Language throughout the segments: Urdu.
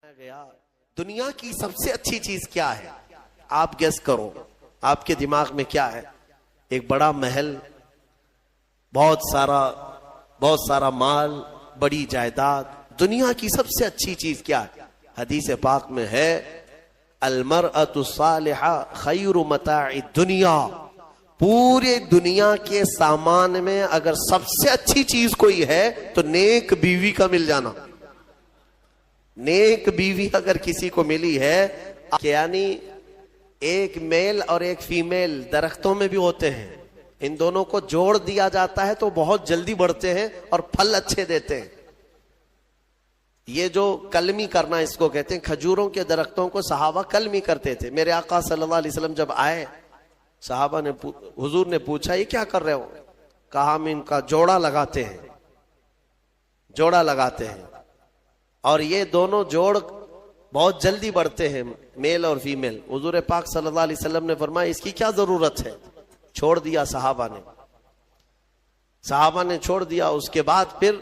گیا دنیا کی سب سے اچھی چیز کیا ہے؟ آپ گیس کرو، آپ کے دماغ میں کیا ہے؟ ایک بڑا محل، بہت سارا مال، بڑی جائیداد۔ دنیا کی سب سے اچھی چیز کیا ہے؟ حدیث پاک میں ہے المرأۃ الصالحہ خیر متاع الدنیا۔ پورے دنیا کے سامان میں اگر سب سے اچھی چیز کوئی ہے تو نیک بیوی کا مل جانا۔ نیک بیوی اگر کسی کو ملی ہے، یعنی ایک میل اور ایک فیمیل درختوں میں بھی ہوتے ہیں، ان دونوں کو جوڑ دیا جاتا ہے تو بہت جلدی بڑھتے ہیں اور پھل اچھے دیتے ہیں۔ یہ جو کلمی کرنا اس کو کہتے ہیں، کھجوروں کے درختوں کو صحابہ کلمی کرتے تھے۔ میرے آقا صلی اللہ علیہ وسلم جب آئے، صحابہ نے حضور نے پوچھا یہ کیا کر رہے ہو؟ کہا ہم ان کا جوڑا لگاتے ہیں اور یہ دونوں جوڑ بہت جلدی بڑھتے ہیں، میل اور فیمیل۔ حضور پاک صلی اللہ علیہ وسلم نے فرمایا اس کی کیا ضرورت ہے؟ چھوڑ دیا صحابہ نے چھوڑ دیا۔ اس کے بعد پھر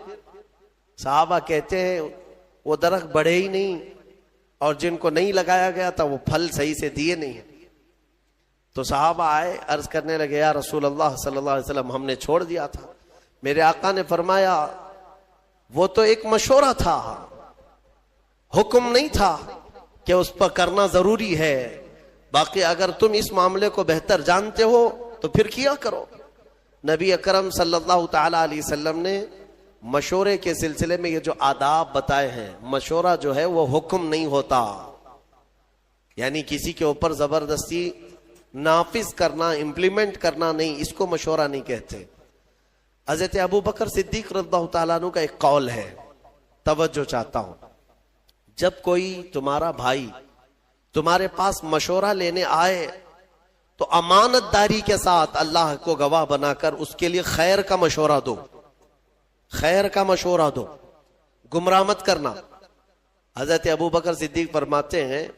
صحابہ کہتے ہیں وہ درخت بڑھے ہی نہیں، اور جن کو نہیں لگایا گیا تھا وہ پھل صحیح سے دیے نہیں۔ تو صحابہ آئے، عرض کرنے لگے یا رسول اللہ صلی اللہ علیہ وسلم ہم نے چھوڑ دیا تھا۔ میرے آقا نے فرمایا وہ تو ایک مشورہ تھا، حکم نہیں تھا کہ اس پر کرنا ضروری ہے، باقی اگر تم اس معاملے کو بہتر جانتے ہو تو پھر کیا کرو۔ نبی اکرم صلی اللہ تعالی علیہ وسلم نے مشورے کے سلسلے میں یہ جو آداب بتائے ہیں، مشورہ جو ہے وہ حکم نہیں ہوتا، یعنی کسی کے اوپر زبردستی نافذ کرنا، امپلیمنٹ کرنا نہیں، اس کو مشورہ نہیں کہتے۔ حضرت ابو بکر صدیق رضی اللہ تعالیٰ عنہ کا ایک قول ہے، توجہ چاہتا ہوں۔ جب کوئی تمہارا بھائی تمہارے پاس مشورہ لینے آئے تو امانت داری کے ساتھ اللہ کو گواہ بنا کر اس کے لیے خیر کا مشورہ دو، گمراہ مت کرنا۔ حضرت ابو بکر صدیق فرماتے ہیں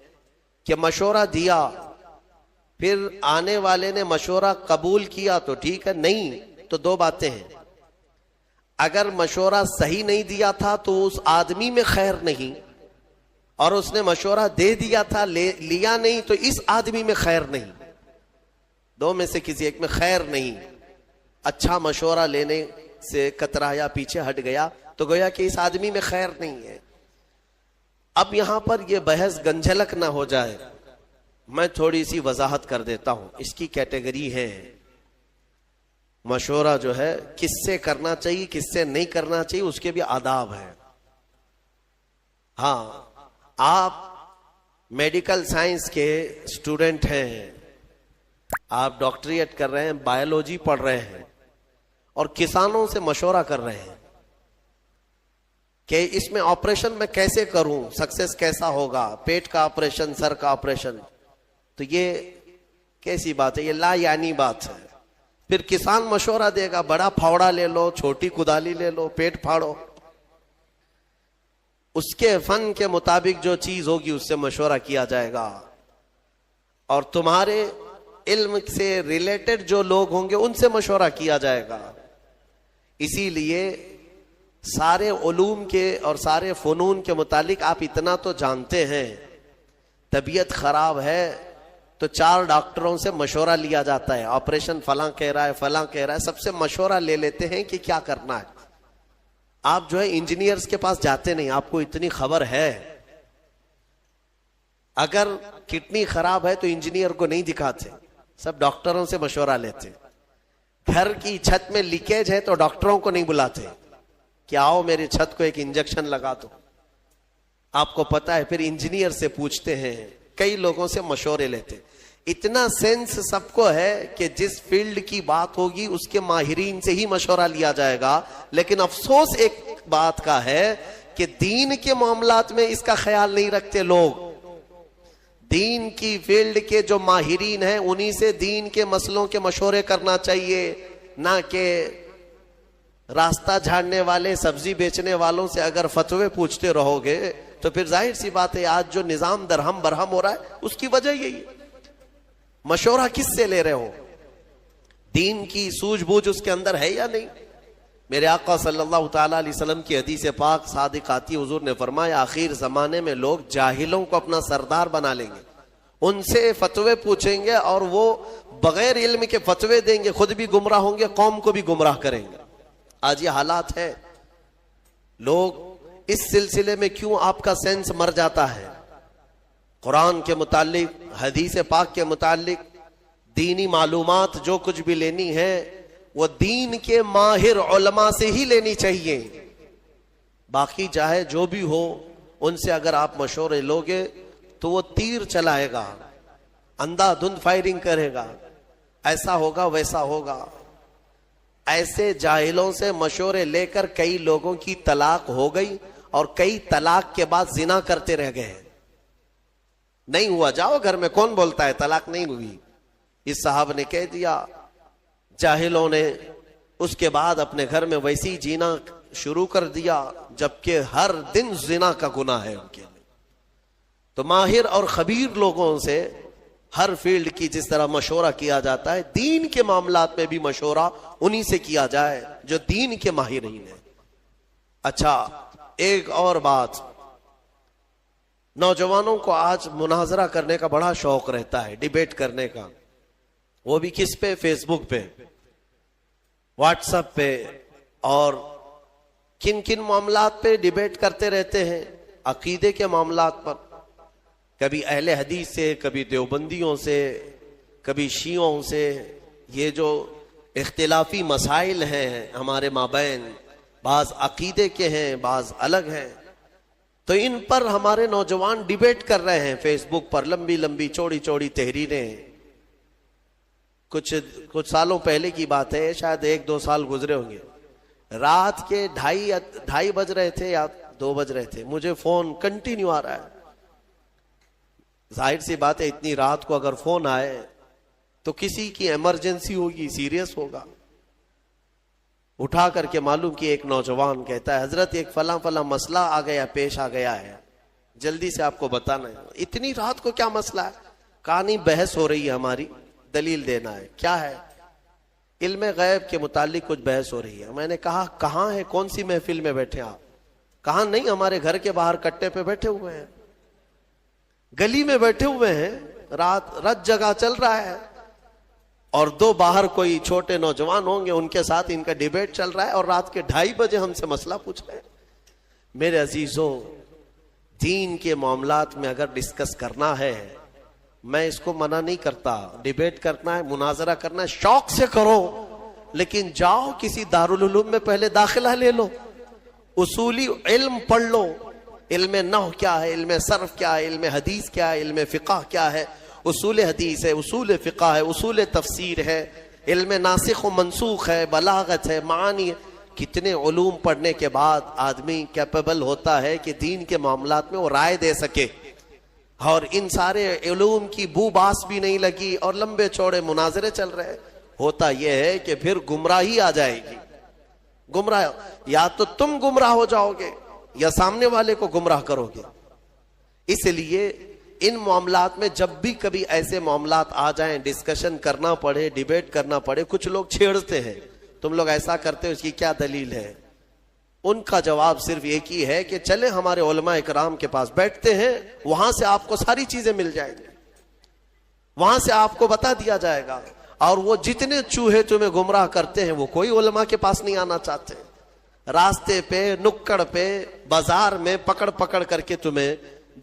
کہ مشورہ دیا، پھر آنے والے نے مشورہ قبول کیا تو ٹھیک ہے، نہیں تو دو باتیں ہیں۔ اگر مشورہ صحیح نہیں دیا تھا تو اس آدمی میں خیر نہیں، اور اس نے مشورہ دے دیا تھا لیا نہیں تو اس آدمی میں خیر نہیں، دو میں سے کسی ایک میں خیر نہیں۔ اچھا مشورہ لینے سے کترایا، پیچھے ہٹ گیا تو گویا کہ اس آدمی میں خیر نہیں ہے۔ اب یہاں پر یہ بحث گنجھلک نہ ہو جائے، میں تھوڑی سی وضاحت کر دیتا ہوں۔ اس کی کیٹیگری ہے، مشورہ جو ہے کس سے کرنا چاہیے کس سے نہیں کرنا چاہیے، اس کے بھی آداب ہیں۔ ہاں، آپ میڈیکل سائنس کے اسٹوڈنٹ ہیں، آپ ڈاکٹریٹ کر رہے ہیں، بایولوجی پڑھ رہے ہیں، اور کسانوں سے مشورہ کر رہے ہیں کہ اس میں آپریشن میں کیسے کروں، سکسیس کیسا ہوگا، پیٹ کا آپریشن، سر کا آپریشن، تو یہ کیسی بات ہے؟ یہ لا یعنی بات ہے۔ پھر کسان مشورہ دے گا بڑا پھاوڑا لے لو، چھوٹی کدالی لے لو، پیٹ پھاڑو، اس کے فن کے مطابق جو چیز ہوگی اس سے مشورہ کیا جائے گا، اور تمہارے علم سے ریلیٹڈ جو لوگ ہوں گے ان سے مشورہ کیا جائے گا۔ اسی لیے سارے علوم کے اور سارے فنون کے متعلق آپ اتنا تو جانتے ہیں، طبیعت خراب ہے تو 4 ڈاکٹروں سے مشورہ لیا جاتا ہے، آپریشن فلاں کہہ رہا ہے، فلاں کہہ رہا ہے، سب سے مشورہ لے لیتے ہیں کہ کیا کرنا ہے۔ آپ جو ہے انجینئرز کے پاس جاتے نہیں، آپ کو اتنی خبر ہے، اگر کڈنی خراب ہے تو انجینئر کو نہیں دکھاتے، سب ڈاکٹروں سے مشورہ لیتے۔ گھر کی چھت میں لیکیج ہے تو ڈاکٹروں کو نہیں بلاتے کہ آؤ میری چھت کو ایک انجیکشن لگا دو، آپ کو پتا ہے، پھر انجینئر سے پوچھتے ہیں، کئی لوگوں سے مشورے لیتے۔ اتنا سینس سب کو ہے کہ جس فیلڈ کی بات ہوگی اس کے ماہرین سے ہی مشورہ لیا جائے گا، لیکن افسوس ایک بات کا ہے کہ دین کے معاملات میں اس کا خیال نہیں رکھتے لوگ۔ دین کی فیلڈ کے جو ماہرین ہیں انہی سے دین کے مسئلوں کے مشورے کرنا چاہیے، نہ کہ راستہ جھاڑنے والے سبزی بیچنے والوں سے اگر فتوے پوچھتے رہو گے تو پھر ظاہر سی بات ہے آج جو نظام درہم برہم ہو رہا ہے اس کی وجہ یہی ہے۔ مشورہ کس سے لے رہے ہو؟ دین کی سوجھ بوجھ اس کے اندر ہے یا نہیں؟ میرے آقا صلی اللہ تعالیٰ علیہ وسلم کی حدیث پاک صادق آتی، حضور نے فرمایا آخر زمانے میں لوگ جاہلوں کو اپنا سردار بنا لیں گے، ان سے فتوے پوچھیں گے اور وہ بغیر علم کے فتوے دیں گے، خود بھی گمراہ ہوں گے، قوم کو بھی گمراہ کریں گے۔ آج یہ حالات ہے۔ لوگ اس سلسلے میں کیوں آپ کا سینس مر جاتا ہے؟ قرآن کے متعلق، حدیث پاک کے متعلق دینی معلومات جو کچھ بھی لینی ہے وہ دین کے ماہر علماء سے ہی لینی چاہیے۔ باقی چاہے جو بھی ہو، ان سے اگر آپ مشورے لوگے تو وہ تیر چلائے گا، اندھا دھند فائرنگ کرے گا، ایسا ہوگا ویسا ہوگا۔ ایسے جاہلوں سے مشورے لے کر کئی لوگوں کی طلاق ہو گئی اور کئی طلاق کے بعد زنا کرتے رہ گئے۔ نہیں ہوا، جاؤ گھر میں، کون بولتا ہے طلاق نہیں ہوئی؟ اس صاحب نے کہہ دیا، جاہلوں نے اس کے بعد اپنے گھر میں ویسی جینا شروع کر دیا جبکہ ہر دن زنا کا گناہ ہے ان کے لیے۔ تو ماہر اور خبیر لوگوں سے ہر فیلڈ کی جس طرح مشورہ کیا جاتا ہے، دین کے معاملات میں بھی مشورہ انہی سے کیا جائے جو دین کے ماہرین ہیں۔ اچھا، ایک اور بات، نوجوانوں کو آج مناظرہ کرنے کا بڑا شوق رہتا ہے، ڈیبیٹ کرنے کا، وہ بھی کس پہ؟ فیس بک پہ، واٹس ایپ پہ، اور کن کن معاملات پہ ڈیبیٹ کرتے رہتے ہیں؟ عقیدے کے معاملات پر، کبھی اہل حدیث سے، کبھی دیوبندیوں سے، کبھی شیعوں سے۔ یہ جو اختلافی مسائل ہیں ہمارے مابین، بعض عقیدے کے ہیں، بعض الگ ہیں، تو ان پر ہمارے نوجوان ڈیبیٹ کر رہے ہیں فیس بک پر، لمبی لمبی چوڑی چوڑی تحریریں۔ کچھ سالوں پہلے کی بات ہے، شاید 1-2 سال گزرے ہوں گے، رات کے 2:30 بج رہے تھے یا 2 بج رہے تھے، مجھے فون کنٹینیو آ رہا ہے۔ ظاہر سی بات ہے، اتنی رات کو اگر فون آئے تو کسی کی ایمرجنسی ہوگی، سیریس ہوگا۔ اٹھا کر کے معلوم کہ ایک نوجوان کہتا ہے، حضرت ایک فلاں فلاں مسئلہ پیش آ گیا ہے، جلدی سے آپ کو بتانا ہے۔ اتنی رات کو کیا مسئلہ ہے؟ کہا نہیں، بحث ہو رہی ہے ہماری، دلیل دینا ہے۔ کیا ہے؟ علم غیب کے متعلق کچھ بحث ہو رہی ہے۔ میں نے کہا کہاں ہے، کون سی محفل میں بیٹھے آپ؟ کہاں نہیں، ہمارے گھر کے باہر کٹے پہ بیٹھے ہوئے ہیں، گلی میں بیٹھے ہوئے ہیں، رات جگہ چل رہا ہے، اور 2 باہر کوئی چھوٹے نوجوان ہوں گے، ان کے ساتھ ان کا ڈیبیٹ چل رہا ہے، اور رات کے 2:30 بجے ہم سے مسئلہ پوچھ رہے ہیں۔ میرے عزیزوں، دین کے معاملات میں اگر ڈسکس کرنا ہے، میں اس کو منع نہیں کرتا، ڈیبیٹ کرنا ہے، مناظرہ کرنا ہے، شوق سے کرو، لیکن جاؤ کسی دارالعلوم میں پہلے داخلہ لے لو، اصولی علم پڑھ لو۔ علم نحو کیا ہے، علم صرف کیا ہے، علم حدیث کیا ہے، علم فقہ کیا ہے، اصول حدیث ہے، اصول فقہ ہے، اصول تفسیر ہے، علم ناسخ و منسوخ ہے، بلاغت ہے، معانی ہے۔ کتنے علوم پڑھنے کے بعد آدمی کیپیبل ہوتا ہے کہ دین کے معاملات میں وہ رائے دے سکے، اور ان سارے علوم کی بو باس بھی نہیں لگی اور لمبے چوڑے مناظرے چل رہے۔ ہوتا یہ ہے کہ پھر گمراہی آ جائے گی، گمراہ، یا تو تم گمراہ ہو جاؤ گے یا سامنے والے کو گمراہ کرو گے۔ اس لیے ان معاملات میں جب بھی کبھی ایسے معاملات آ جائیں، ڈسکشن کرنا پڑے، ڈیبیٹ کرنا پڑے، کچھ لوگ چھیڑتے ہیں، تم لوگ ایسا کرتے ہو، اس کی کیا دلیل ہے؟ ان کا جواب صرف ایک ہی ہے کہ چلے ہمارے علماء اکرام کے پاس بیٹھتے ہیں، وہاں سے آپ کو ساری چیزیں مل جائیں گی، وہاں سے آپ کو بتا دیا جائے گا۔ اور وہ جتنے چوہے تمہیں گمراہ کرتے ہیں وہ کوئی علماء کے پاس نہیں آنا چاہتے، راستے پہ، نکڑ پہ، بازار میں پکڑ پکڑ کر کے تمہیں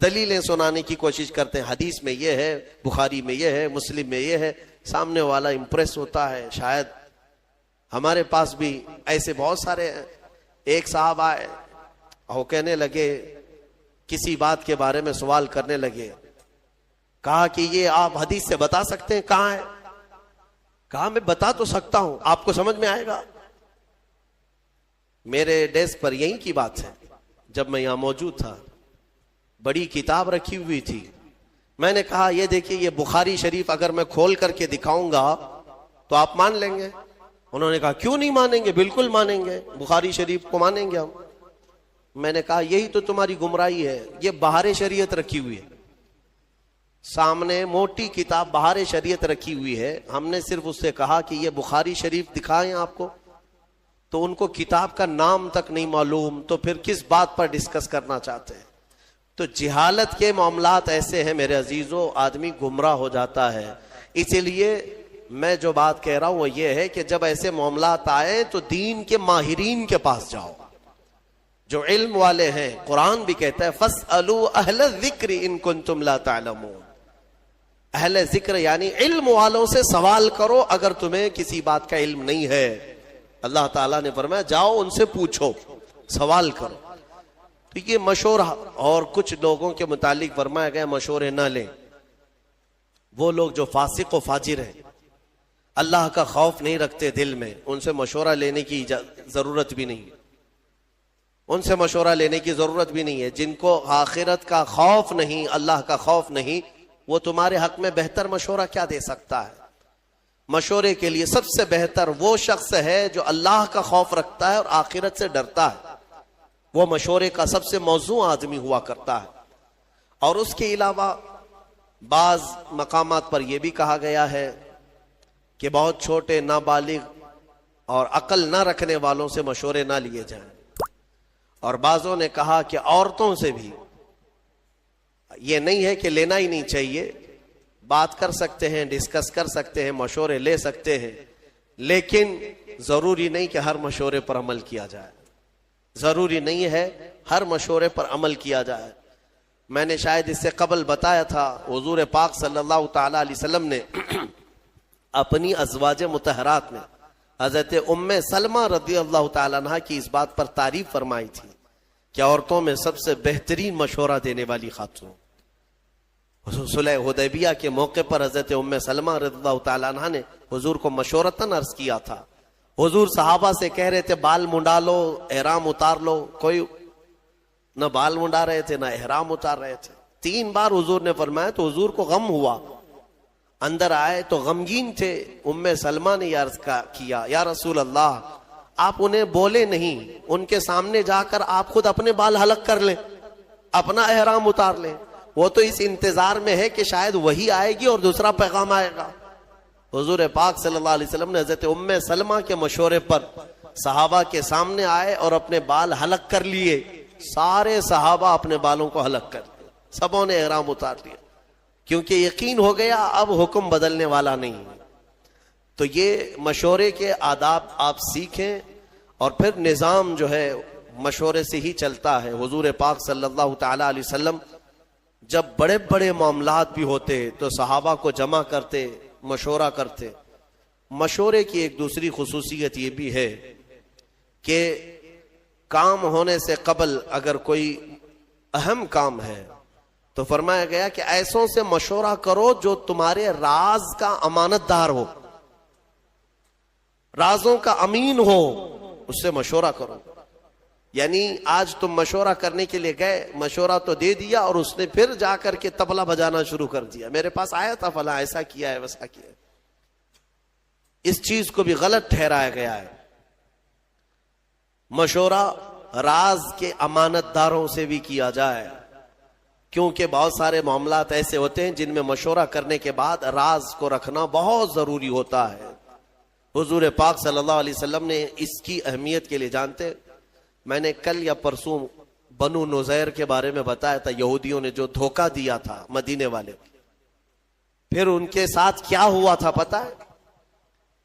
دلیلیں سنانے کی کوشش کرتے ہیں، حدیث میں یہ ہے، بخاری میں یہ ہے، مسلم میں یہ ہے۔ سامنے والا امپریس ہوتا ہے۔ شاید ہمارے پاس بھی ایسے بہت سارے ہیں۔ ایک صاحب آئے اور کہنے لگے، کسی بات کے بارے میں سوال کرنے لگے، کہا کہ یہ آپ حدیث سے بتا سکتے ہیں کہاں ہے؟ کہا میں بتا تو سکتا ہوں، آپ کو سمجھ میں آئے گا؟ میرے ڈیسک پر یہی کی بات ہے، جب میں یہاں موجود تھا بڑی کتاب رکھی ہوئی تھی، میں نے کہا یہ دیکھیے، یہ بخاری شریف اگر میں کھول کر کے دکھاؤں گا تو آپ مان لیں گے؟ انہوں نے کہا کیوں نہیں مانیں گے، بالکل مانیں گے، بخاری شریف کو مانیں گے ہم۔ میں نے کہا یہی تو تمہاری گمراہی ہے، یہ بہار شریعت رکھی ہوئی ہے، سامنے موٹی کتاب بہار شریعت رکھی ہوئی ہے، ہم نے صرف اس سے کہا کہ یہ بخاری شریف دکھائیں آپ کو، تو ان کو کتاب کا نام تک نہیں معلوم، تو پھر کس بات پر ڈسکس کرنا چاہتے ہیں؟ تو جہالت کے معاملات ایسے ہیں میرے عزیزوں، آدمی گمراہ ہو جاتا ہے۔ اسی لیے میں جو بات کہہ رہا ہوں وہ یہ ہے کہ جب ایسے معاملات آئے تو دین کے ماہرین کے پاس جاؤ، جو علم والے ہیں۔ قرآن بھی کہتا ہے فَاسْأَلُوا أَهْلَ الذِّكْرِ إِن كُنتُمْ لَا تَعْلَمُونَ، اہل ذکر یعنی علم والوں سے سوال کرو اگر تمہیں کسی بات کا علم نہیں ہے۔ اللہ تعالیٰ نے فرمایا جاؤ ان سے پوچھو، سوال کرو۔ تو یہ مشورہ، اور کچھ لوگوں کے متعلق فرمایا گیا مشورے نہ لیں، وہ لوگ جو فاسق و فاجر ہیں، اللہ کا خوف نہیں رکھتے دل میں، ان سے مشورہ لینے کی ضرورت بھی نہیں، ان سے مشورہ لینے کی ضرورت بھی نہیں ہے۔ جن کو آخرت کا خوف نہیں، اللہ کا خوف نہیں، وہ تمہارے حق میں بہتر مشورہ کیا دے سکتا ہے؟ مشورے کے لیے سب سے بہتر وہ شخص ہے جو اللہ کا خوف رکھتا ہے اور آخرت سے ڈرتا ہے، وہ مشورے کا سب سے موزوں آدمی ہوا کرتا ہے۔ اور اس کے علاوہ بعض مقامات پر یہ بھی کہا گیا ہے کہ بہت چھوٹے نابالغ اور عقل نہ رکھنے والوں سے مشورے نہ لیے جائیں، اور بعضوں نے کہا کہ عورتوں سے بھی یہ نہیں ہے کہ لینا ہی نہیں چاہیے، بات کر سکتے ہیں، ڈسکس کر سکتے ہیں، مشورے لے سکتے ہیں، لیکن ضروری نہیں کہ ہر مشورے پر عمل کیا جائے، ضروری نہیں ہے ہر مشورے پر عمل کیا جائے۔ میں نے شاید اس سے قبل بتایا تھا، حضور پاک صلی اللہ تعالی علیہ وسلم نے اپنی ازواج مطہرات میں حضرت ام سلمہ رضی اللہ تعالیٰ عنہ کی اس بات پر تعریف فرمائی تھی کہ عورتوں میں سب سے بہترین مشورہ دینے والی خاتون۔ صلح حدیبیہ کے موقع پر حضرت ام سلمہ رضی اللہ تعالیٰ عنہ نے حضور کو مشورتاً عرض کیا تھا۔ حضور صحابہ سے کہہ رہے تھے بال منڈا لو، احرام اتار لو، کوئی نہ بال منڈا رہے تھے نہ احرام اتار رہے تھے۔ 3 بار حضور نے فرمایا تو حضور کو غم ہوا، اندر آئے تو غمگین تھے۔ ام سلمہ نے عرض کیا یا رسول اللہ، آپ انہیں بولے نہیں، ان کے سامنے جا کر آپ خود اپنے بال حلق کر لیں، اپنا احرام اتار لیں، وہ تو اس انتظار میں ہے کہ شاید وہی آئے گی اور دوسرا پیغام آئے گا۔ حضور پاک صلی اللہ علیہ وسلم نے حضرت ام سلمہ کے مشورے پر صحابہ کے سامنے آئے اور اپنے بال حلق کر لیے۔ سارے صحابہ اپنے بالوں کو حلق کر لیے، سبوں نے احرام اتار لیا، کیونکہ یقین ہو گیا اب حکم بدلنے والا نہیں۔ تو یہ مشورے کے آداب آپ سیکھیں، اور پھر نظام جو ہے مشورے سے ہی چلتا ہے۔ حضور پاک صلی اللہ تعالی علیہ وسلم جب بڑے بڑے معاملات بھی ہوتے تو صحابہ کو جمع کرتے، مشورہ کرتے۔ مشورے کی ایک دوسری خصوصیت یہ بھی ہے کہ کام ہونے سے قبل اگر کوئی اہم کام ہے تو فرمایا گیا کہ ایسوں سے مشورہ کرو جو تمہارے راز کا امانت دار ہو، رازوں کا امین ہو، اس سے مشورہ کرو۔ یعنی آج تم مشورہ کرنے کے لیے گئے، مشورہ تو دے دیا اور اس نے پھر جا کر کے طبلہ بجانا شروع کر دیا، میرے پاس آیا تھا فلاں ایسا کیا ہے ویسا کیا ہے۔ اس چیز کو بھی غلط ٹھہرایا گیا ہے۔ مشورہ راز کے امانت داروں سے بھی کیا جائے، کیونکہ بہت سارے معاملات ایسے ہوتے ہیں جن میں مشورہ کرنے کے بعد راز کو رکھنا بہت ضروری ہوتا ہے۔ حضور پاک صلی اللہ علیہ وسلم نے اس کی اہمیت کے لیے جانتے، میں نے کل یا پرسوں بنو نذیر کے بارے میں بتایا تھا، یہودیوں نے جو دھوکہ دیا تھا مدینے والے، پھر ان کے ساتھ کیا ہوا تھا پتہ ہے؟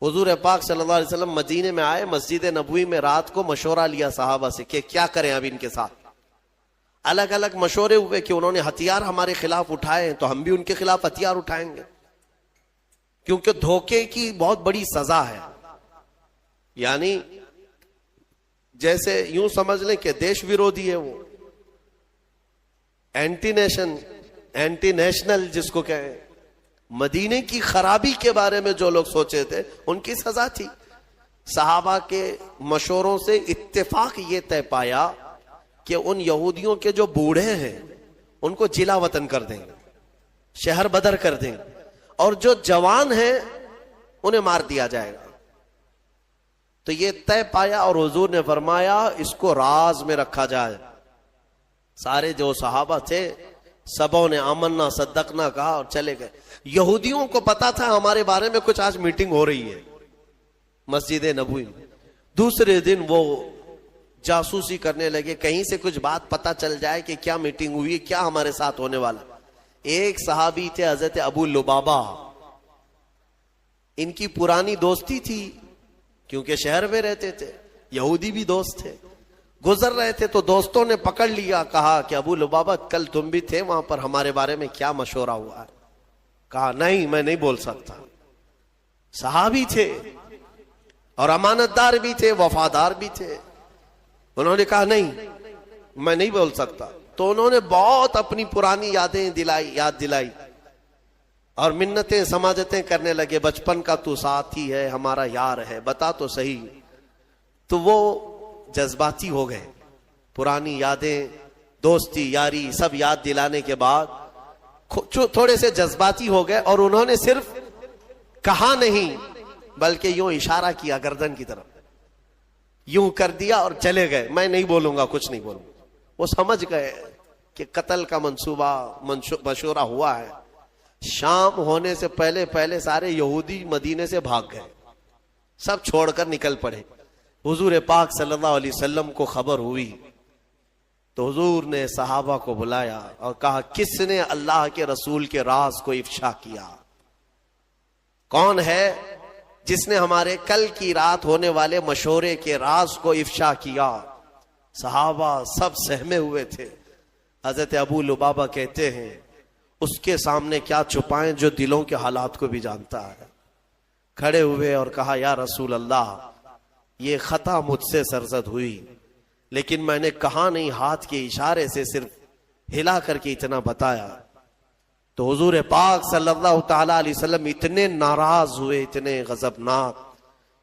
حضور پاک صلی اللہ علیہ وسلم مدینے میں آئے، مسجد نبوی میں رات کو مشورہ لیا صحابہ سے کہ کیا کریں اب ان کے ساتھ۔ الگ الگ مشورے ہوئے کہ انہوں نے ہتھیار ہمارے خلاف اٹھائے ہیں تو ہم بھی ان کے خلاف ہتھیار اٹھائیں گے، کیونکہ دھوکے کی بہت بڑی سزا ہے۔ یعنی جیسے یوں سمجھ لیں کہ دیش ویرودھی ہے، وہ اینٹی نیشنل جس کو کہیں، مدینے کی خرابی کے بارے میں جو لوگ سوچے تھے ان کی سزا تھی۔ صحابہ کے مشوروں سے اتفاق یہ طے پایا کہ ان یہودیوں کے جو بوڑھے ہیں ان کو جلا وطن کر دیں گے، شہر بدر کر دیں گے، اور جو جوان ہیں انہیں مار دیا جائے گا۔ تو یہ طے پایا اور حضور نے فرمایا اس کو راز میں رکھا جائے۔ سارے جو صحابہ تھے سبوں نے آمنا صدقنا کہا اور چلے گئے۔ یہودیوں کو پتا تھا ہمارے بارے میں کچھ آج میٹنگ ہو رہی ہے مسجد نبوی میں، دوسرے دن وہ جاسوسی کرنے لگے, کہیں سے کچھ بات پتا چل جائے کہ کیا میٹنگ ہوئی, کیا ہمارے ساتھ ہونے والا. ایک صحابی تھے حضرت ابو لبابہ, ان کی پرانی دوستی تھی کیونکہ شہر میں رہتے تھے, یہودی بھی دوست تھے. گزر رہے تھے تو دوستوں نے پکڑ لیا, کہا کہ ابو لبابہ کل تم بھی تھے وہاں پر, ہمارے بارے میں کیا مشورہ ہوا ہے؟ کہا نہیں میں نہیں بول سکتا. صحابی تھے اور امانت دار بھی تھے, وفادار بھی تھے. انہوں نے کہا نہیں میں نہیں بول سکتا. تو انہوں نے بہت اپنی پرانی یادیں یاد دلائی اور منتیں سماجتیں کرنے لگے. بچپن کا تو ساتھی ہے, ہمارا یار ہے, بتا تو صحیح. تو وہ جذباتی ہو گئے. پرانی یادیں, دوستی, یاری سب یاد دلانے کے بعد تھوڑے سے جذباتی ہو گئے اور انہوں نے صرف کہا نہیں بلکہ یوں اشارہ کیا گردن کی طرف, یوں کر دیا اور چلے گئے. میں نہیں بولوں گا, کچھ نہیں بولوں گا. وہ سمجھ گئے کہ قتل کا منصوبہ مشورہ ہوا ہے. شام ہونے سے پہلے سارے یہودی مدینے سے بھاگ گئے, سب چھوڑ کر نکل پڑے. حضور پاک صلی اللہ علیہ وسلم کو خبر ہوئی تو حضور نے صحابہ کو بلایا اور کہا کس نے اللہ کے رسول کے راز کو افشا کیا؟ کون ہے جس نے ہمارے کل کی رات ہونے والے مشورے کے راز کو افشا کیا؟ صحابہ سب سہمے ہوئے تھے. حضرت ابو لبابہ کہتے ہیں اس کے سامنے کیا چھپائیں جو دلوں کے حالات کو بھی جانتا ہے. کھڑے ہوئے اور کہا یا رسول اللہ یہ خطا مجھ سے سرزد ہوئی, لیکن میں نے کہا نہیں, ہاتھ کے اشارے سے صرف ہلا کر کے اتنا بتایا. تو حضور پاک صلی اللہ تعالی علیہ وسلم اتنے ناراض ہوئے, اتنے غضبناک,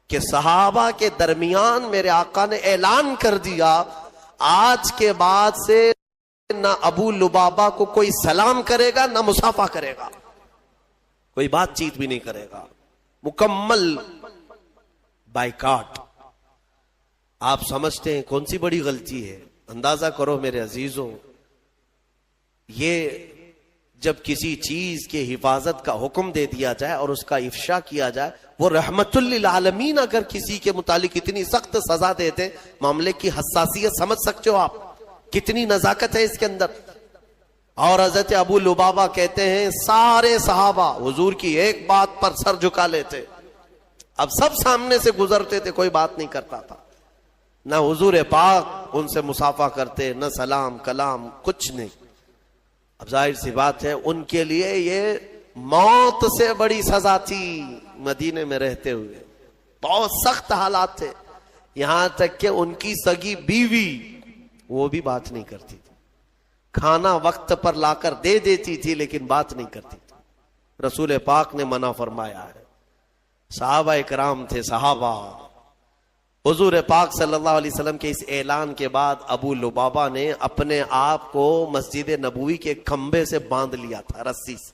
کہ صحابہ کے درمیان میرے آقا نے اعلان کر دیا آج کے بعد سے نہ ابو لبابہ کو کوئی سلام کرے گا نہ مصافحہ کرے گا, کوئی بات چیت بھی نہیں کرے گا, مکمل بائیکاٹ. آپ سمجھتے ہیں کون سی بڑی غلطی ہے؟ اندازہ کرو میرے عزیزوں, یہ جب کسی چیز کے حفاظت کا حکم دے دیا جائے اور اس کا افشا کیا جائے, وہ رحمت للعالمین اگر کسی کے متعلق اتنی سخت سزا دیتے, معاملے کی حساسیت سمجھ سکتے ہو آپ, کتنی نزاکت ہے اس کے اندر. اور حضرت ابو لبابہ کہتے ہیں سارے صحابہ حضور کی ایک بات پر سر جھکا لیتے. اب سب سامنے سے گزرتے تھے, کوئی بات نہیں کرتا تھا, نہ حضور پاک ان سے مصافحہ کرتے, نہ سلام کلام, کچھ نہیں. اب ظاہر سی بات ہے ان کے لیے یہ موت سے بڑی سزا تھی. مدینے میں رہتے ہوئے بہت سخت حالات تھے, یہاں تک کہ ان کی سگی بیوی وہ بھی بات نہیں کرتی تھی, کھانا وقت پر لا کر دے دیتی تھی لیکن بات نہیں کرتی تھی. رسول پاک نے منع فرمایا ہے. صحابہ اکرام تھے, صحابہ. حضور پاک صلی اللہ علیہ وسلم کے اس اعلان کے بعد ابو لبابہ نے اپنے آپ کو مسجد نبوی کے کھمبے سے باندھ لیا تھا, رسی سے,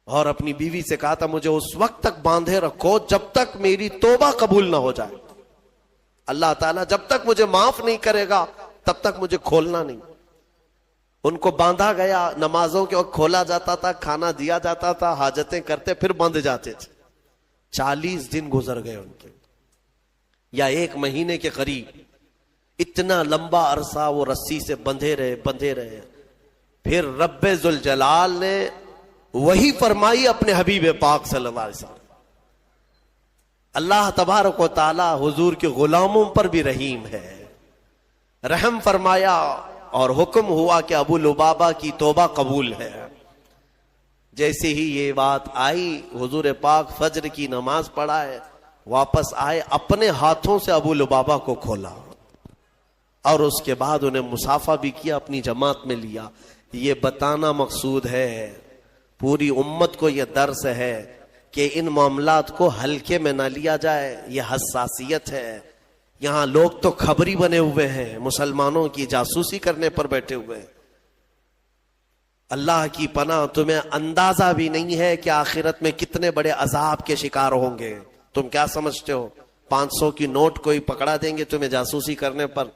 اور اپنی بیوی سے کہا تھا مجھے اس وقت تک باندھے رکھو جب تک میری توبہ قبول نہ ہو جائے. اللہ تعالیٰ جب تک مجھے معاف نہیں کرے گا تب تک مجھے کھولنا نہیں. ان کو باندھا گیا, نمازوں کے وقت کھولا جاتا تھا, کھانا دیا جاتا تھا, حاجتیں کرتے پھر بندھ جاتے تھے. 40 دن گزر گئے ان کے, یا 1 مہینے کے قریب. اتنا لمبا عرصہ وہ رسی سے بندھے رہے. پھر رب ذوالجلال نے وہی فرمائی اپنے حبیب پاک صلی اللہ علیہ وسلم. اللہ تبارک و تعالی حضور کے غلاموں پر بھی رحیم ہے, رحم فرمایا اور حکم ہوا کہ ابو لبابہ کی توبہ قبول ہے. جیسے ہی یہ بات آئی, حضور پاک فجر کی نماز پڑھائے, واپس آئے, اپنے ہاتھوں سے ابو لبابہ کو کھولا اور اس کے بعد انہیں مصافحہ بھی کیا, اپنی جماعت میں لیا. یہ بتانا مقصود ہے, پوری امت کو یہ درس ہے کہ ان معاملات کو ہلکے میں نہ لیا جائے. یہ حساسیت ہے. یہاں لوگ تو خبری بنے ہوئے ہیں, مسلمانوں کی جاسوسی کرنے پر بیٹھے ہوئے ہیں. اللہ کی پناہ, تمہیں اندازہ بھی نہیں ہے کہ آخرت میں کتنے بڑے عذاب کے شکار ہوں گے. تم کیا سمجھتے ہو 500 کی نوٹ کوئی پکڑا دیں گے تمہیں جاسوسی کرنے پر,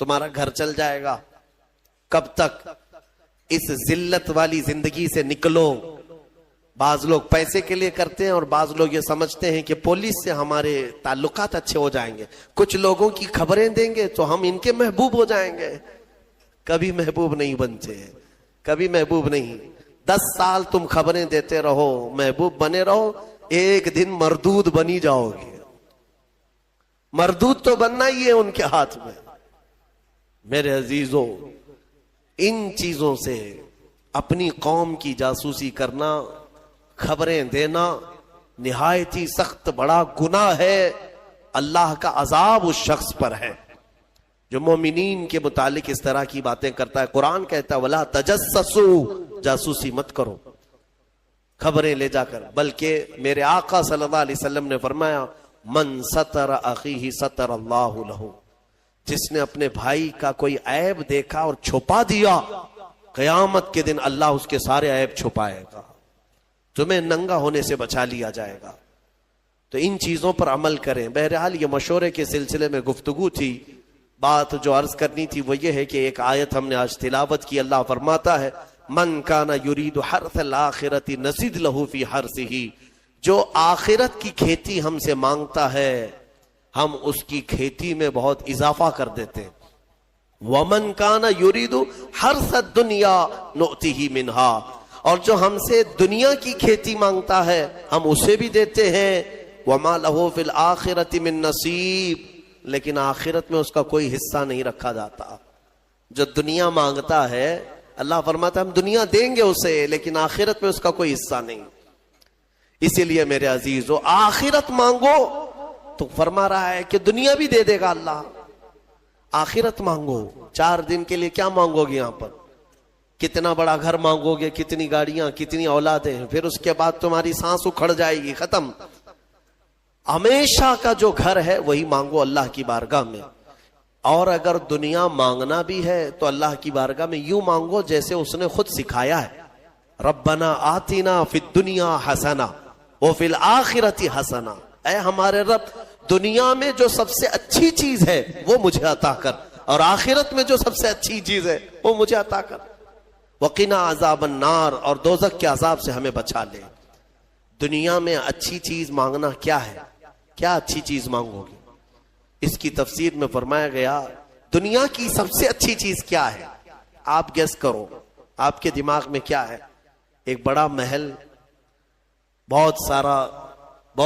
تمہارا گھر چل جائے گا؟ کب تک؟ اس ذلت والی زندگی سے نکلو, بعض لوگ پیسے کے لیے کرتے ہیں اور بعض لوگ یہ سمجھتے ہیں کہ پولیس سے ہمارے تعلقات اچھے ہو جائیں گے، کچھ لوگوں کی خبریں دیں گے تو ہم ان کے محبوب ہو جائیں گے۔ کبھی محبوب نہیں بنتے، کبھی محبوب نہیں۔ 10 سال تم خبریں دیتے رہو، محبوب بنے رہو، ایک دن مردود بنی جاؤ گے۔ مردود تو بننا ہی ہے ان کے ہاتھ میں۔ میرے عزیزوں، ان چیزوں سے اپنی قوم کی جاسوسی کرنا، خبریں دینا نہایت ہی سخت بڑا گناہ ہے۔ اللہ کا عذاب اس شخص پر ہے جو مومنین کے متعلق اس طرح کی باتیں کرتا ہے۔ قرآن کہتا ہے وَلَا تَجَسَّسُوا، جاسوسی مت کرو خبریں لے جا کر، بلکہ میرے آقا صلی اللہ علیہ وسلم نے فرمایا من ستر اخیہ ستر اللہ لہ، جس نے اپنے بھائی کا کوئی عیب دیکھا اور چھپا دیا، قیامت کے دن اللہ اس کے سارے عیب چھپائے گا، تمہیں ننگا ہونے سے بچا لیا جائے گا۔ تو ان چیزوں پر عمل کریں۔ بہرحال یہ مشورے کے سلسلے میں گفتگو تھی۔ بات جو عرض کرنی تھی وہ یہ ہے کہ ایک آیت ہم نے آج تلاوت کی۔ اللہ فرماتا ہے من کان یرید حرث الآخرۃ نزد لہ فی حرثہ، جو آخرت کی کھیتی ہم سے مانگتا ہے ہم اس کی کھیتی میں بہت اضافہ کر دیتے ہیں۔ ومن کان یرید حرث الدنیا نؤتہ منہا، اور جو ہم سے دنیا کی کھیتی مانگتا ہے ہم اسے بھی دیتے ہیں۔ وما لہ فی الآخرۃ من نصیب، لیکن آخرت میں اس کا کوئی حصہ نہیں رکھا جاتا۔ جو دنیا مانگتا ہے اللہ فرماتا ہے ہم دنیا دیں گے اسے، لیکن آخرت میں اس کا کوئی حصہ نہیں۔ اسی لیے میرے عزیزو، آخرت مانگو تو فرما رہا ہے کہ دنیا بھی دے دے گا اللہ۔ آخرت مانگو، 4 دن کے لیے کیا مانگو گے یہاں پر؟ کتنا بڑا گھر مانگو گے، کتنی گاڑیاں، کتنی اولادیں، پھر اس کے بعد تمہاری سانس اکھڑ جائے گی، ختم۔ ہمیشہ کا جو گھر ہے وہی مانگو اللہ کی بارگاہ میں۔ اور اگر دنیا مانگنا بھی ہے تو اللہ کی بارگاہ میں یوں مانگو جیسے اس نے خود سکھایا ہے، ربنا آتنا فی الدنیا حسنہ وفی الآخرۃ حسنہ، اے ہمارے رب دنیا میں جو سب سے اچھی چیز ہے وہ مجھے عطا کر، اور آخرت میں جو سب سے اچھی چیز ہے وہ مجھے عطا کر، وقنا عذاب النار، اور دوزخ کے عذاب سے ہمیں بچا لے۔ دنیا میں اچھی چیز مانگنا کیا ہے؟ کیا اچھی چیز مانگو گے؟ اس کی تفسیر میں فرمایا گیا دنیا کی سب سے اچھی چیز کیا ہے؟ آپ گیس کرو، آپ کے دماغ میں کیا ہے؟ ایک بڑا محل، بہت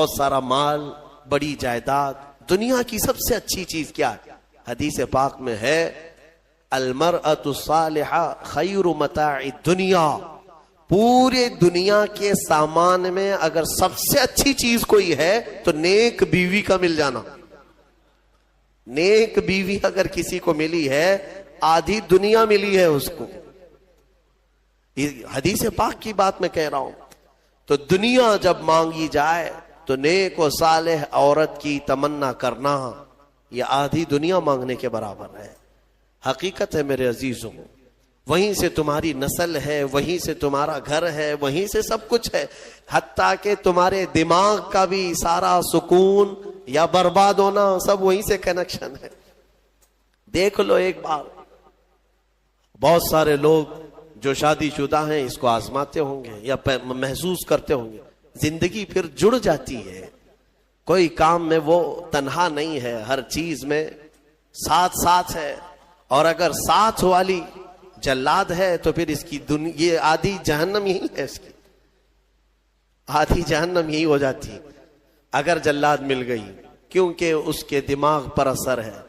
سارا مال، بڑی جائیداد۔ دنیا کی سب سے اچھی چیز کیا ہے؟ حدیث پاک میں ہے المرأة الصالحہ خیر متاع الدنیا، پورے دنیا کے سامان میں اگر سب سے اچھی چیز کوئی ہے تو نیک بیوی کا مل جانا۔ نیک بیوی اگر کسی کو ملی ہے آدھی دنیا ملی ہے اس کو۔ حدیث پاک کی بات میں کہہ رہا ہوں۔ تو دنیا جب مانگی جائے تو نیک و صالح عورت کی تمنا کرنا یہ آدھی دنیا مانگنے کے برابر ہے۔ حقیقت ہے میرے عزیزوں، وہیں سے تمہاری نسل ہے، وہیں سے تمہارا گھر ہے، وہیں سے سب کچھ ہے، حتیٰ کہ تمہارے دماغ کا بھی سارا سکون یا برباد ہونا سب وہیں سے کنیکشن ہے۔ دیکھ لو ایک بار، بہت سارے لوگ جو شادی شدہ ہیں اس کو آزماتے ہوں گے یا محسوس کرتے ہوں گے، زندگی پھر جڑ جاتی ہے، کوئی کام میں وہ تنہا نہیں ہے، ہر چیز میں ساتھ ہے، اور اگر ساتھ والی جلاد ہے تو پھر اس کی یہ آدھی جہنم یہی ہے، اس کی آدھی جہنم یہی ہو جاتی اگر جلاد مل گئی، کیونکہ اس کے دماغ پر اثر ہے،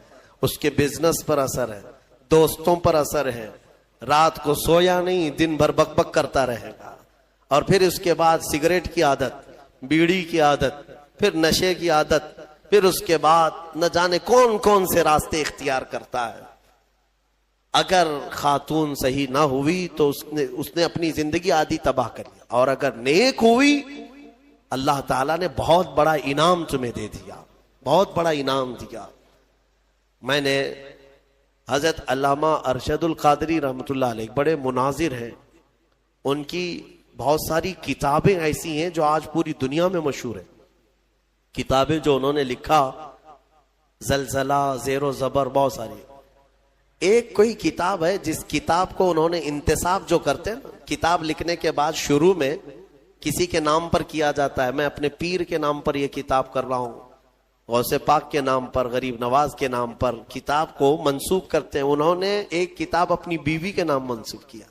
اس کے بزنس پر اثر ہے، دوستوں پر اثر ہے، رات کو سویا نہیں، دن بھر بک بک کرتا رہے گا، اور پھر اس کے بعد سگریٹ کی عادت، بیڑی کی عادت، پھر نشے کی عادت، پھر اس کے بعد نہ جانے کون کون سے راستے اختیار کرتا ہے۔ اگر خاتون صحیح نہ ہوئی تو اس نے اپنی زندگی آدھی تباہ کر لی، اور اگر نیک ہوئی اللہ تعالیٰ نے بہت بڑا انعام تمہیں دے دیا، بہت بڑا انعام دیا۔ میں نے حضرت علامہ ارشد القادری رحمۃ اللہ علیہ بڑے مناظر ہیں، ان کی بہت ساری کتابیں ایسی ہیں جو آج پوری دنیا میں مشہور ہیں۔ کتابیں جو انہوں نے لکھا، زلزلہ، زیر و زبر، بہت ساری۔ ایک کوئی کتاب ہے جس کتاب کو انہوں نے انتصاب جو کرتے ہیں، کتاب لکھنے کے بعد شروع میں کسی کے نام پر کیا جاتا ہے. میں اپنے پیر کے نام پر یہ کتاب کر رہا ہوں, غوث پاک کے نام پر, غریب نواز کے نام پر کتاب کو منسوب کرتے ہیں. انہوں نے ایک کتاب اپنی بیوی کے نام منسوب کیا,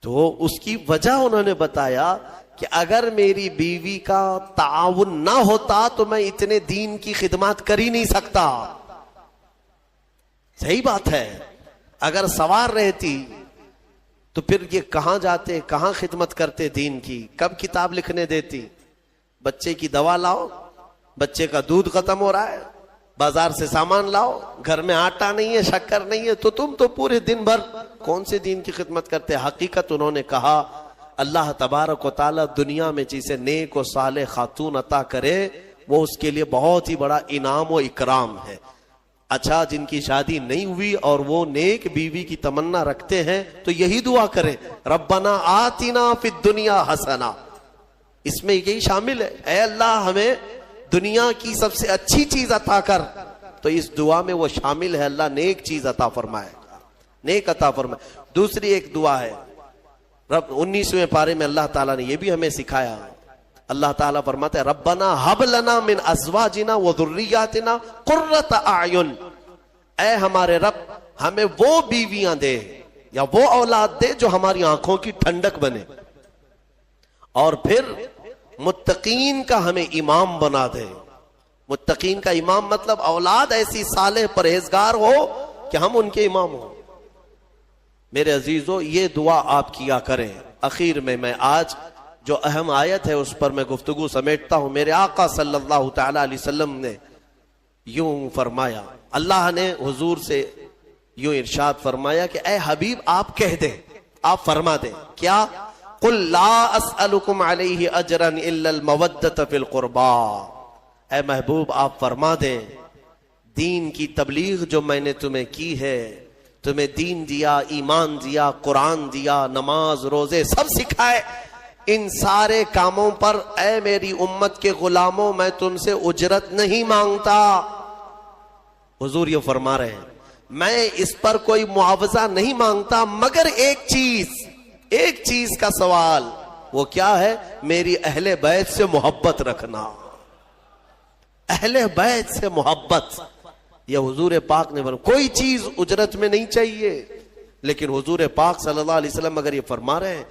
تو اس کی وجہ انہوں نے بتایا کہ اگر میری بیوی کا تعاون نہ ہوتا تو میں اتنے دین کی خدمات کر ہی نہیں سکتا. صحیح بات ہے, اگر سوار رہتی تو پھر یہ کہاں جاتے, کہاں خدمت کرتے دین کی, کب کتاب لکھنے دیتی. بچے کی دوا لاؤ, بچے کا دودھ ختم ہو رہا ہے, بازار سے سامان لاؤ, گھر میں آٹا نہیں ہے, شکر نہیں ہے, تو تم تو پورے دن بھر کون سے دین کی خدمت کرتے. حقیقت انہوں نے کہا اللہ تبارک و تعالی دنیا میں جسے نیک و صالح خاتون عطا کرے وہ اس کے لیے بہت ہی بڑا انعام و اکرام ہے. اچھا, جن کی شادی نہیں ہوئی اور وہ نیک بیوی کی تمنا رکھتے ہیں تو یہی دعا کریں, ربنا آتنا فی الدنیا حسنہ. اس میں یہی شامل ہے, اے اللہ ہمیں دنیا کی سب سے اچھی چیز عطا کر. تو اس دعا میں وہ شامل ہے, اللہ نیک چیز عطا فرمائے, نیک عطا فرمائے. دوسری ایک دعا ہے, رب 19ویں پارے میں اللہ تعالیٰ نے یہ بھی ہمیں سکھایا. اللہ تعالیٰ فرماتے ہیں ربنا ہب لنا من ازواجنا وذریاتنا قرۃ اعین. اے ہمارے رب ہمیں وہ بیویاں دے یا وہ اولاد دے جو ہماری آنکھوں کی ٹھنڈک بنے, اور پھر متقین کا ہمیں امام بنا دے. متقین کا امام مطلب اولاد ایسی صالح پرہیزگار ہو کہ ہم ان کے امام ہوں. میرے عزیزو, یہ دعا آپ کیا کریں. اخیر میں آج جو اہم آیت ہے اس پر میں گفتگو سمیٹتا ہوں. میرے آقا صلی اللہ تعالی علیہ وسلم نے یوں فرمایا, اللہ نے حضور سے یوں ارشاد فرمایا کہ اے حبیب آپ کہہ دیں, آپ فرما دیں کیا, قل لا اسألکم علیہ اجرا الا المودۃ فی القربا. اے محبوب آپ فرما دیں دین کی تبلیغ جو میں نے تمہیں کی ہے, تمہیں دین دیا, ایمان دیا, قرآن دیا, نماز روزے سب سکھائے, ان سارے کاموں پر اے میری امت کے غلاموں میں تم سے اجرت نہیں مانگتا. حضور یہ فرما رہے ہیں میں اس پر کوئی معاوضہ نہیں مانگتا مگر ایک چیز کا سوال, وہ کیا ہے, میری اہل بیت سے محبت رکھنا. اہل بیت سے محبت, یہ حضور پاک نے فرمایا. کوئی چیز اجرت میں نہیں چاہیے, لیکن حضور پاک صلی اللہ علیہ وسلم اگر یہ فرما رہے ہیں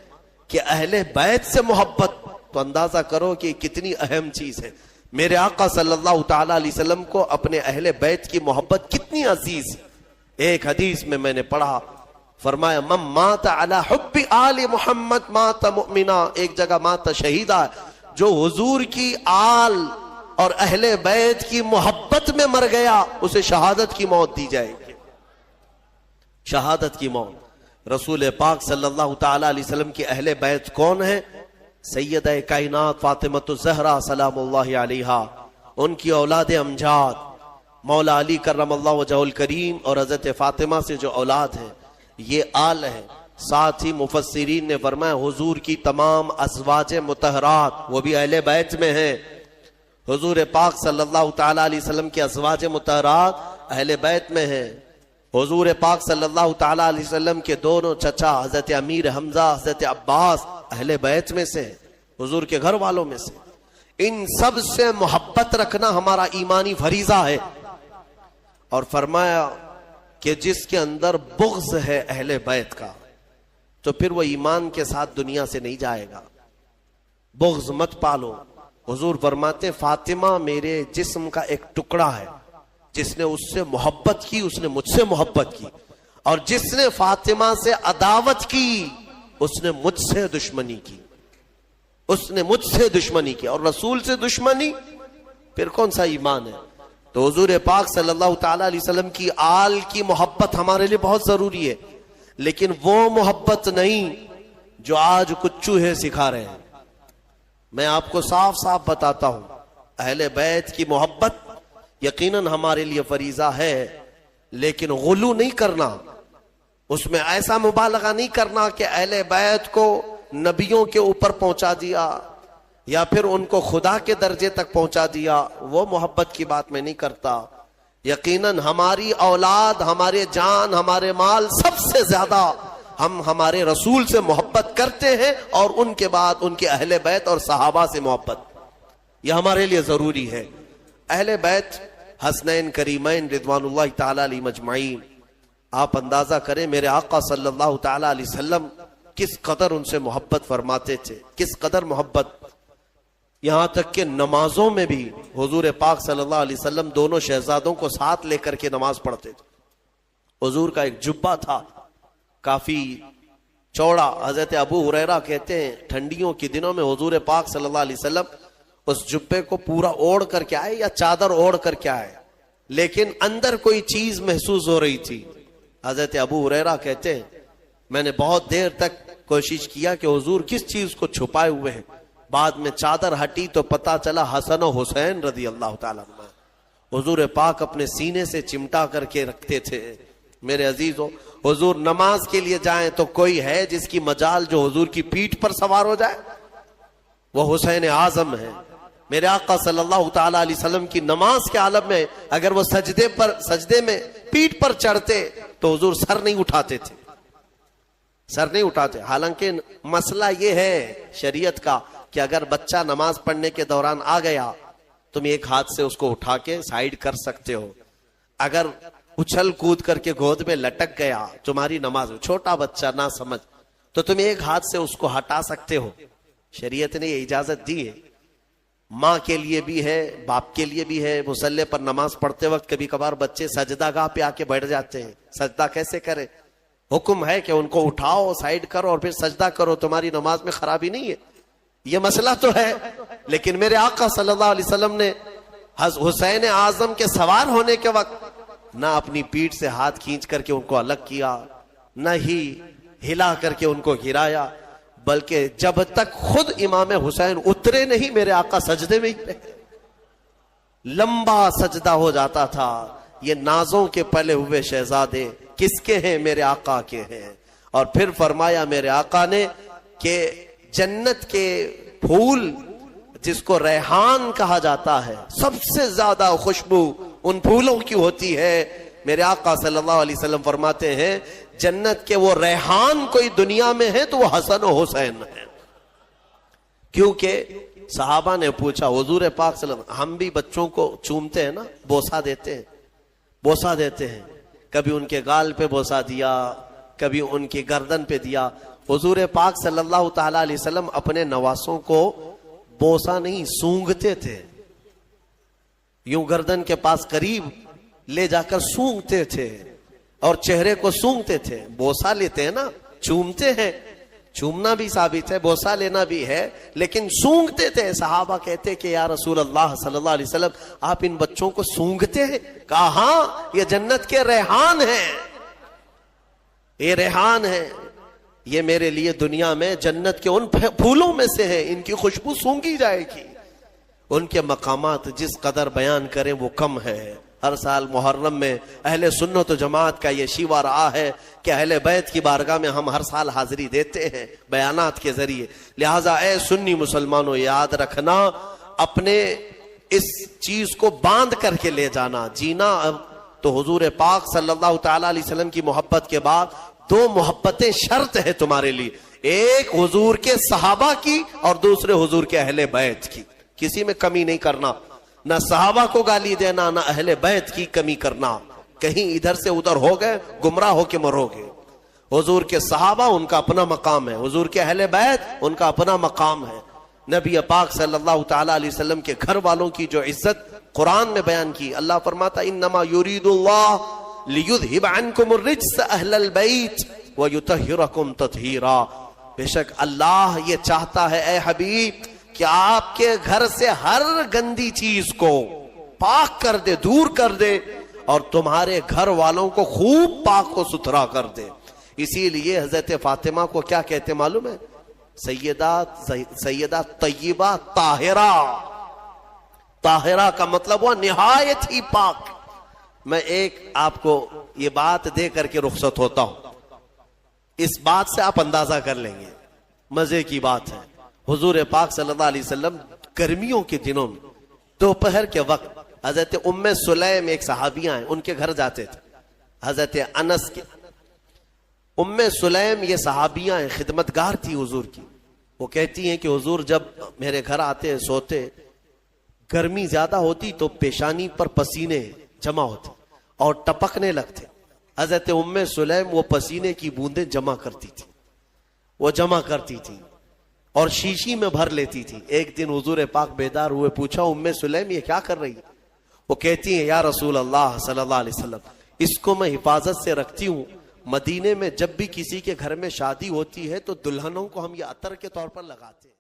کہ اہل بیت سے محبت, تو اندازہ کرو کہ کتنی اہم چیز ہے. میرے آقا صلی اللہ تعالی علیہ وسلم کو اپنے اہل بیت کی محبت کتنی عزیز ہے. ایک حدیث میں نے پڑھا, فرمایا من مات علی حب آل محمد مات مؤمنا, ایک جگہ مات شہیدہ, جو حضور کی آل اور اہل بیت کی محبت میں مر گیا اسے شہادت کی موت دی جائے گی. شہادت کی موت. رسول پاک صلی اللہ تعالی علیہ وسلم کی اہل بیت کون ہے, سیدہ کائنات فاطمہ الزہرا سلام اللہ علیہا, ان کی اولاد امجاد مولا علی کرم اللہ وجہہ الکریم اور حضرت فاطمہ سے جو اولاد ہے یہ آل ہے. ساتھ ہی مفسرین نے فرمایا حضور کی تمام ازواج مطہرات وہ بھی اہل بیت میں ہیں. حضور پاک صلی اللہ تعالی علیہ وسلم کی ازواج مطہرات اہل بیت میں ہیں. حضور پاک صلی اللہ تعالی علیہ وسلم کے دونوں چچا حضرت امیر حمزہ, حضرت عباس اہل بیت میں سے, حضور کے گھر والوں میں سے. ان سب سے محبت رکھنا ہمارا ایمانی فریضہ ہے. اور فرمایا کہ جس کے اندر بغض ہے اہل بیت کا تو پھر وہ ایمان کے ساتھ دنیا سے نہیں جائے گا. بغض مت پالو. حضور فرماتے فاطمہ میرے جسم کا ایک ٹکڑا ہے, جس نے اس سے محبت کی اس نے مجھ سے محبت کی, اور جس نے فاطمہ سے عداوت کی اس نے مجھ سے دشمنی کی. اس نے مجھ سے دشمنی کی, اور رسول سے دشمنی پھر کون سا ایمان ہے. تو حضور پاک صلی اللہ تعالی علیہ وسلم کی آل کی محبت ہمارے لیے بہت ضروری ہے, لیکن وہ محبت نہیں جو آج کچھ چوہے سکھا رہے ہیں. میں آپ کو صاف صاف بتاتا ہوں, اہل بیت کی محبت یقیناً ہمارے لیے فریضہ ہے, لیکن غلو نہیں کرنا, اس میں ایسا مبالغہ نہیں کرنا کہ اہل بیت کو نبیوں کے اوپر پہنچا دیا یا پھر ان کو خدا کے درجے تک پہنچا دیا. وہ محبت کی بات میں نہیں کرتا. یقیناً ہماری اولاد, ہمارے جان, ہمارے مال, سب سے زیادہ ہم ہمارے رسول سے محبت کرتے ہیں اور ان کے بعد ان کے اہل بیت اور صحابہ سے محبت، یہ ہمارے لیے ضروری ہے۔ اہل بیت حسنین کریمین رضوان اللہ تعالی علیہ مجمعین، آپ اندازہ کریں میرے آقا صلی اللہ تعالی علیہ وسلم کس قدر ان سے محبت فرماتے تھے، کس قدر محبت، یہاں تک کہ نمازوں میں بھی حضور پاک صلی اللہ علیہ وسلم دونوں شہزادوں کو ساتھ لے کر کے نماز پڑھتے تھے۔ حضور کا ایک جبہ تھا کافی چوڑا، حضرت ابو ہریرہ کہتے ہیں ٹھنڈیوں کے دنوں میں حضور پاک صلی اللہ علیہ وسلم اس جبے کو پورا اوڑھ کر کے آئے یا چادر اوڑھ کر کے آئے، لیکن اندر کوئی چیز محسوس ہو رہی تھی۔ حضرت ابو ہریرہ کہتے ہیں میں نے بہت دیر تک کوشش کیا کہ حضور کس چیز کو چھپائے ہوئے ہیں، بعد میں چادر ہٹی تو پتا چلا حسن و حسین رضی اللہ تعالیٰ عنہ حضور پاک اپنے سینے سے چمٹا کر کے رکھتے تھے۔ میرے عزیزو، حضور نماز کے لیے جائیں تو کوئی ہے جس کی مجال جو حضور کی پیٹھ پر سوار ہو جائے؟ وہ حسین اعظم ہے۔ میرے آقا صلی اللہ تعالی علیہ وسلم کی نماز کے عالم میں اگر وہ سجدے میں پیٹھ پر چڑھتے تو حضور سر نہیں اٹھاتے تھے، سر نہیں اٹھاتے۔ حالانکہ مسئلہ یہ ہے شریعت کا کہ اگر بچہ نماز پڑھنے کے دوران آ گیا تم ایک ہاتھ سے اس کو اٹھا کے سائیڈ کر سکتے ہو، اگر اچھل کود کر کے گود میں لٹک گیا تمہاری نماز، چھوٹا بچہ نہ سمجھ، تو تم ایک ہاتھ سے اس کو ہٹا سکتے ہو، شریعت نے یہ اجازت دی ہے۔ ماں کے لیے بھی ہے، باپ کے لیے بھی ہے۔ مصلی پر نماز پڑھتے وقت کبھی کبھار بچے سجدہ گاہ پہ آ کے بیٹھ جاتے ہیں، سجدہ کیسے کرے؟ حکم ہے کہ ان کو اٹھاؤ، سائیڈ کرو اور پھر سجدہ کرو، تمہاری نماز میں خرابی نہیں ہے۔ یہ مسئلہ تو ہے، لیکن میرے آقا صلی اللہ علیہ وسلم نے حسین اعظم کے سوار ہونے کے وقت نہ اپنی پیٹھ سے ہاتھ کھینچ کر کے ان کو الگ کیا، نہ ہی ہلا کر کے ان کو گرایا، بلکہ جب تک خود امام حسین اترے نہیں میرے آقا سجدے میں ہی رہے۔ لمبا سجدہ ہو جاتا تھا۔ یہ نازوں کے پلے ہوئے شہزادے کس کے ہیں؟ میرے آقا کے ہیں۔ اور پھر فرمایا میرے آقا نے کہ جنت کے پھول جس کو ریحان کہا جاتا ہے، سب سے زیادہ خوشبو ان پھولوں کی ہوتی ہے۔ میرے آقا صلی اللہ علیہ وسلم فرماتے ہیں جنت کے وہ ریحان کوئی دنیا میں ہے تو وہ حسن و حسین ہے۔ کیونکہ صحابہ نے پوچھا حضور پاک صلی اللہ علیہ وسلم، ہم بھی بچوں کو چومتے ہیں نا، بوسہ دیتے ہیں، بوسہ دیتے ہیں، کبھی ان کے گال پہ بوسہ دیا، کبھی ان کی گردن پہ دیا۔ حضور پاک صلی اللہ تعالی علیہ وسلم اپنے نواسوں کو بوسہ نہیں سونگھتے تھے، یوں گردن کے پاس قریب لے جا کر سونگتے تھے اور چہرے کو سونگتے تھے۔ بوسہ لیتے ہیں نا، چومتے ہیں، چومنا بھی ثابت ہے، بوسہ لینا بھی ہے، لیکن سونگتے تھے۔ صحابہ کہتے کہ یا رسول اللہ صلی اللہ علیہ وسلم آپ ان بچوں کو سونگتے ہیں؟ کہا ہاں، یہ جنت کے ریحان ہیں، یہ ریحان ہیں، یہ میرے لیے دنیا میں جنت کے ان پھولوں میں سے ہے، ان کی خوشبو سونگی جائے گی۔ ان کے مقامات جس قدر بیان کریں وہ کم ہے۔ ہر سال محرم میں اہل سنت و جماعت کا یہ شیوا رہا ہے کہ اہل بیت کی بارگاہ میں ہم ہر سال حاضری دیتے ہیں بیانات کے ذریعے۔ لہٰذا اے سنی مسلمانوں یاد رکھنا، اپنے اس چیز کو باندھ کر کے لے جانا جینا۔ اب تو حضور پاک صلی اللہ تعالی علیہ وسلم کی محبت کے بعد دو محبتیں شرط ہے تمہارے لیے، ایک حضور کے صحابہ کی اور دوسرے حضور کے اہل بیت کی۔ کسی میں کمی نہیں کرنا، نہ صحابہ کو گالی دینا، نہ اہل بیت کی کمی کرنا۔ کہیں ادھر سے ادھر ہو گئے گمراہ ہو کے مرو گے۔ حضور کے صحابہ ان کا اپنا مقام ہے، حضور کے اہل بیت ان کا اپنا مقام ہے۔ نبی پاک صلی اللہ تعالی علیہ وسلم کے گھر والوں کی جو عزت قرآن میں بیان کی، اللہ فرماتا انما یرید اللہ لیذہب عنکم الرجس اہل البیت ویطہرکم تطہیرا۔ بے شک اللہ یہ چاہتا ہے اے حبیب کہ آپ کے گھر سے ہر گندی چیز کو پاک کر دے، دور کر دے، اور تمہارے گھر والوں کو خوب پاک و ستھرا کر دے۔ اسی لیے حضرت فاطمہ کو کیا کہتے معلوم ہے؟ سیدہ طیبہ طاہرہ۔ طاہرہ کا مطلب ہوا نہایت ہی پاک۔ میں ایک آپ کو یہ بات دے کر کے رخصت ہوتا ہوں، اس بات سے آپ اندازہ کر لیں گے، مزے کی بات ہے۔ حضور پاک صلی اللہ علیہ وسلم گرمیوں کے دنوں میں دوپہر کے وقت حضرت ام سلیم ایک صحابیہ ہیں، ان کے گھر جاتے تھے۔ حضرت انس کے ام سلیم یہ صحابیاں ہیں، خدمتگار تھی حضور کی. وہ کہتی ہیں کہ حضور جب میرے گھر آتے سوتے، گرمی زیادہ ہوتی تو پیشانی پر پسینے جمع ہوتے اور ٹپکنے لگتے. حضرت ام سلیم وہ پسینے کی بوندیں جمع کرتی تھی، وہ جمع کرتی تھی اور شیشی میں بھر لیتی تھی. ایک دن حضور پاک بیدار ہوئے، پوچھا ام سلیم یہ کیا کر رہی ہے؟ وہ کہتی ہیں یا رسول اللہ صلی اللہ علیہ وسلم، اس کو میں حفاظت سے رکھتی ہوں. مدینے میں جب بھی کسی کے گھر میں شادی ہوتی ہے تو دلہنوں کو ہم یہ عطر کے طور پر لگاتے ہیں.